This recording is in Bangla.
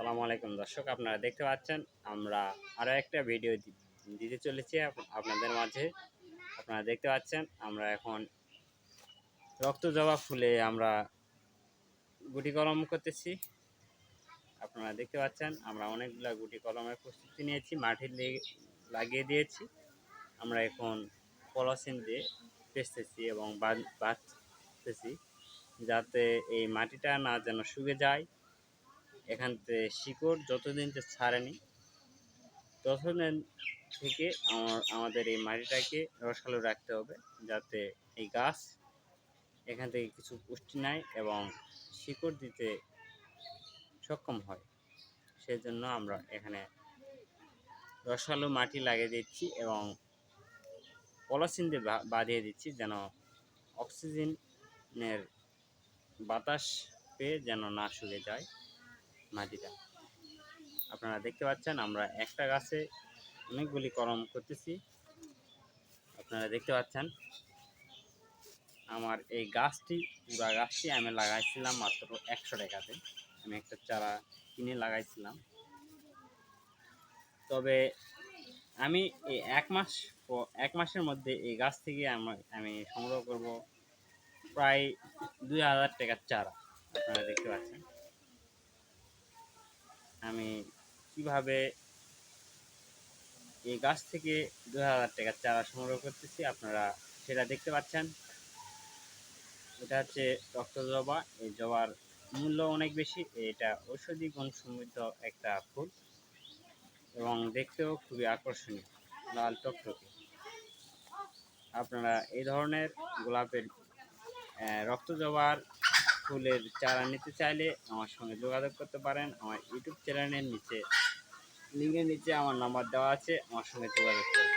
আসসালামু আলাইকুম দর্শক, আপনারা দেখতে পাচ্ছেন আমরা আরও একটা ভিডিও দিতে চলেছি আপনাদের মাঝে। আপনারা দেখতে পাচ্ছেন আমরা এখন রক্ত জবা ফুলে আমরা গুটি কলম করতেছি। আপনারা দেখতে পাচ্ছেন আমরা অনেকগুলা গুটি কলমের প্রস্তুতি নিয়েছি, মাটি লাগিয়ে দিয়েছি। আমরা এখন পলিথিন দিয়ে পেঁচতেছি এবং বাঁধতেছি, যাতে এই মাটিটা না যেন শুকিয়ে যায়। এখান থেকে শিকড় যতদিন ছাড়েনি ততদিন থেকে আমাদের এই মাটিটাকে রসালো রাখতে হবে, যাতে এই গাছ এখান থেকে কিছু পুষ্টি নেয় এবং শিকড় দিতে সক্ষম হয়। সেজন্য আমরা এখানে রসালো মাটি লাগিয়ে দিচ্ছি এবং পলিথিন দিয়ে বাঁধিয়ে দিচ্ছি, যেন অক্সিজেনের বাতাস পেয়ে যেন না শুকিয়ে যায় মাটিটা। আপনারা দেখতে পাচ্ছেন আমরা একটা গাছে অনেকগুলি কলম করতেছি। আপনারা দেখতে পাচ্ছেন আমার এই গাছটি, পুরা গাছটি আমি লাগাইছিলাম মাত্র 100 টাকাতে। আমি একটা চারা কিনে লাগাইছিলাম। তবে আমি এই এক মাসের মধ্যে এই গাছ থেকে আমি সংগ্রহ করব প্রায় 2000 টাকার চারা। আপনারা দেখতে পাচ্ছেন আমি কিভাবে এই গাছ থেকে 2000 টাকার চারা সংগ্রহ করতেছি, আপনারা সেটা দেখতে পাচ্ছেন। এটা হচ্ছে রক্ত জবা। এই জবার মূল্য অনেক বেশি। এটা ঔষধি গুণ সমৃদ্ধ একটা ফুল এবং দেখতেও খুবই আকর্ষণীয়, লাল টকটকে। আপনারা এই ধরনের গোলাপের রক্ত জবার ফুলের চারা নিতে চাইলে আমার সঙ্গে যোগাযোগ করতে পারেন। আমার ইউটিউব চ্যানেলের লিঙ্কের নিচে আমার নাম্বার দেওয়া আছে, আমার সঙ্গে যোগাযোগ করুন।